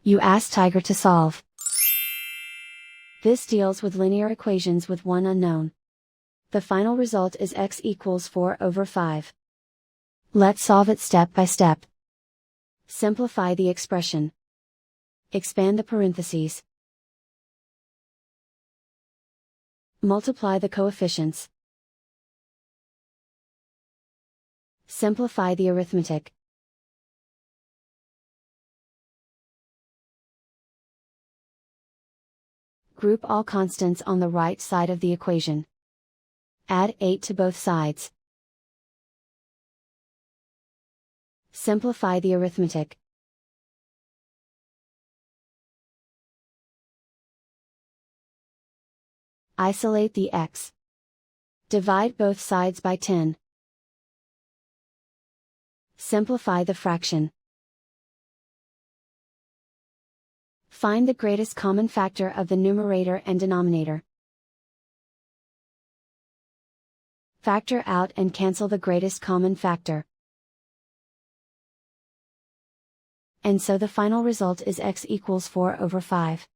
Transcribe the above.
You ask Tiger to solve. This deals with linear equations with one unknown. The final result is x equals 4/5. Let's solve it step by step. Simplify the expression. Expand the parentheses. Multiply the coefficients. Simplify the arithmetic. Group all constants on the right side of the equation. Add 8 to both sides. Simplify the arithmetic. Isolate the x. Divide both sides by 10. Simplify the fraction. Find the greatest common factor of the numerator and denominator. Factor out and cancel the greatest common factor. And so the final result is x equals 4/5.